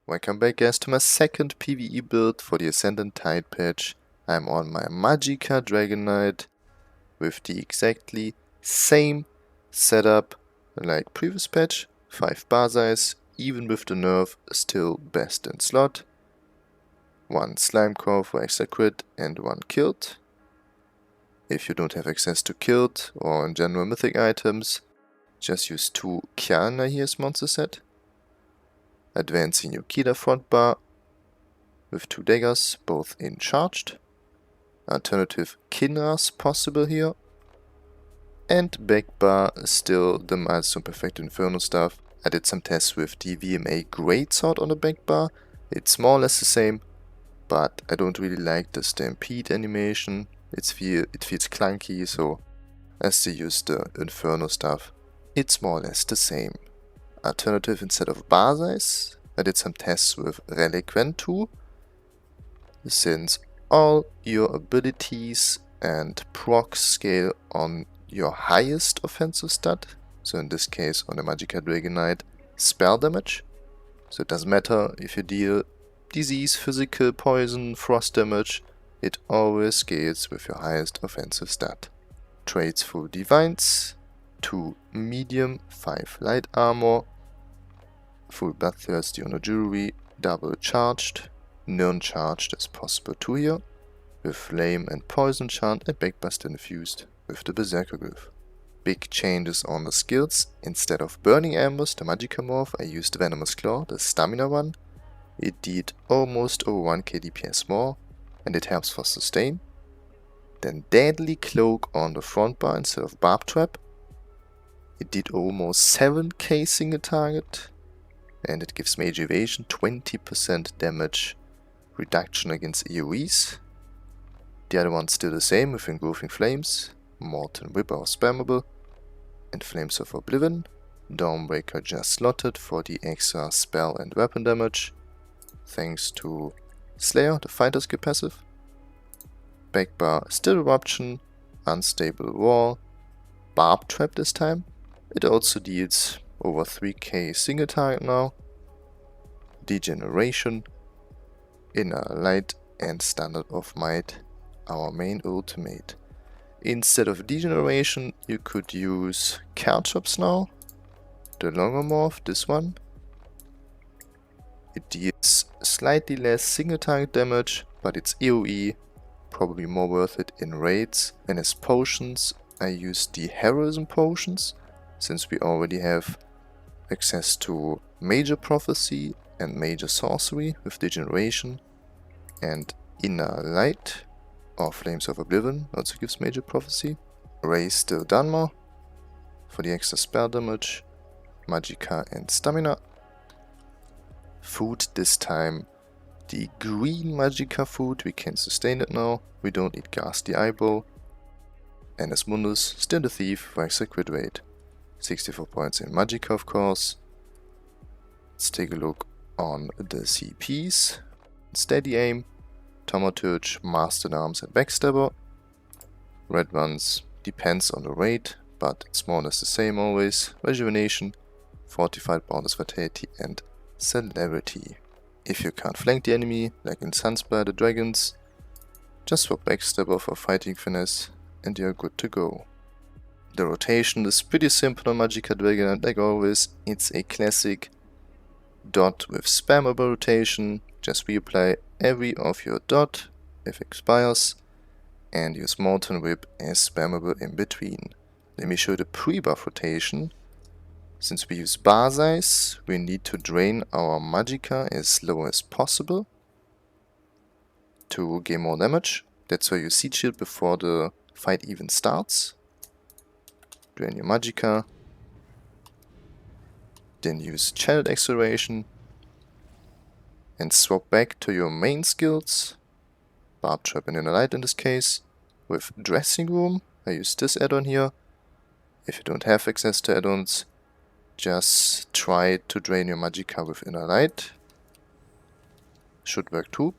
Welcome back guys to my second PvE build for the Ascendant Tide patch. I'm on my Magicka Dragonknight with the exactly same setup like previous patch. 5 bar size, even with the nerf, still best in slot. 1 slime core for extra crit and 1 killed. If you don't have access to killed or in general mythic items, just use 2 Kiana here as monster set. Advancing your Kida front bar with 2 daggers, both in charged. Alternative Kinras possible here. And back bar, still the Milestone Perfect Inferno stuff. I did some tests with the VMA Greatsword on the back bar. It's more or less the same, but I don't really like the Stampede animation. It feels clunky, so as they use the Inferno stuff, it's more or less the same. Alternative, instead of bar size, I did some tests with Reliquant 2. Since all your abilities and proc scale on your highest offensive stat, so in this case on the Magicka Dragonknight, spell damage. So it doesn't matter if you deal disease, physical, poison, frost damage, it always scales with your highest offensive stat. Traits for Divines, 2 medium, 5 light armor, full bloodthirsty on the jewelry, double charged, non-charged as possible too here, with flame and poison chant and backburst infused with the berserker glyph. Big changes on the skills. Instead of burning embers, the Magicka morph, I used venomous claw, the stamina one. It did almost over 1k DPS more, and it helps for sustain. Then deadly cloak on the front bar instead of barb trap. It did almost 7k single target. And it gives mage evasion, 20% damage reduction against AoEs. The other one's still the same with engulfing flames, Molten Whip are spammable, and Flames of Oblivion. Dawnbreaker just slotted for the extra spell and weapon damage, thanks to Slayer, the fighter skill passive. Backbar still Eruption, Unstable Wall, Barb Trap this time. It also deals over 3k single target now. Degeneration, Inner Light and Standard of Might, our main ultimate. Instead of Degeneration you could use Caltrops now, the longer morph, this one. It deals slightly less single target damage, but it's AoE, probably more worth it in raids. And as potions I use the Heroism potions, since we already have access to Major Prophecy and Major Sorcery with Degeneration, and Inner Light or Flames of Oblivion also gives Major Prophecy. Raise still Dunmer for the extra spell damage, Magicka and Stamina. Food this time, the green Magicka food, we can sustain it now, we don't need Ghastly Eyeball. And as Mundus, still the Thief for extra crit rate. 64 points in Magicka of course. Let's take a look on the CPs. Steady Aim, Thaumaturge, Mastered Arms and Backstabber. Red ones depends on the raid, but it's more or less the same always. Rejuvenation, Fortified Boundless Vitality and Celerity. If you can't flank the enemy, like in Sunspire the Dragons, just swap Backstabber for Fighting Finesse and you're good to go. The rotation is pretty simple on Magicka Dragonknight, like always. It's a classic dot with spammable rotation. Just reapply every of your dot if it expires and use Molten Whip as spammable in between. Let me show the pre-buff rotation. Since we use bar size, we need to drain our Magicka as low as possible to gain more damage. That's why you Seed Shield before the fight even starts. Drain your Magicka, then use Channeled Acceleration and swap back to your main skills, Barb Trap and Inner Light in this case. With Dressing Room, I use this add-on here. If you don't have access to add-ons, just try to drain your Magicka with Inner Light. Should work too.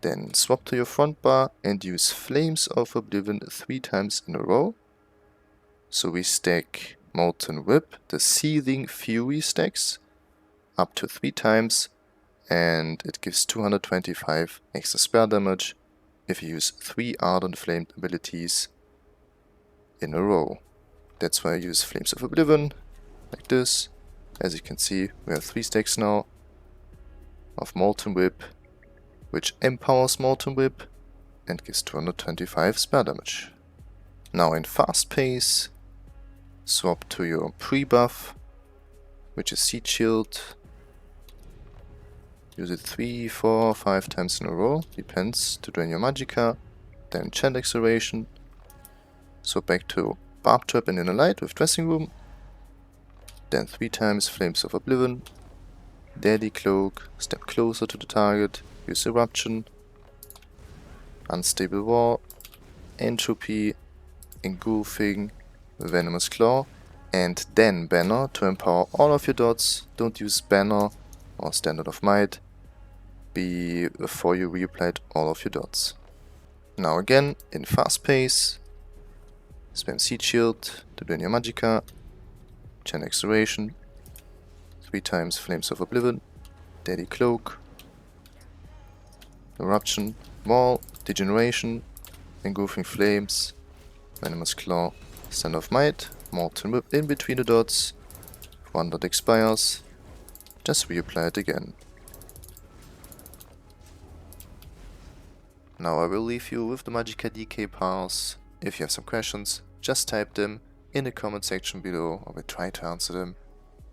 Then swap to your front bar and use Flames of Oblivion 3 times in a row. So we stack Molten Whip, the Seething Fury stacks, up to 3 times, and it gives 225 extra spell damage if you use 3 Ardent Flame abilities in a row. That's why I use Flames of Oblivion, like this. As you can see, we have 3 stacks now of Molten Whip, which empowers Molten Whip and gives 225 spell damage. Now in Fast Pace, swap to your pre-buff, which is Seed Shield. Use it 3, 4, 5 times in a row, depends, to drain your Magicka. Then Enchant Acceleration. Swap back to Barb Trap and Inner Light with Dressing Room. Then 3 times Flames of Oblivion. Deadly Cloak, step closer to the target, use Eruption. Unstable War, Entropy, Engulfing, Venomous Claw, and then Banner to empower all of your dots. Don't use Banner or Standard of Might before you reapplied all of your dots. Now again, in Fast Pace, spam Seed Shield to drain your Magicka, Chain Acceleration, 3 times Flames of Oblivion, Deadly Cloak, Eruption, Wall, Degeneration, Engulfing Flames, Venomous Claw, Stand of Might, Molten Whip in between the dots. If 1 dot expires, just reapply it again. Now I will leave you with the Magicka DK Parse. If you have some questions, just type them in the comment section below. I will try to answer them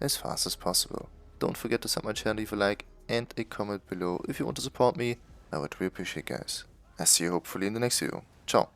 as fast as possible. Don't forget to sub my channel, leave a like and a comment below if you want to support me. I would really appreciate it, guys. I'll see you hopefully in the next video. Ciao.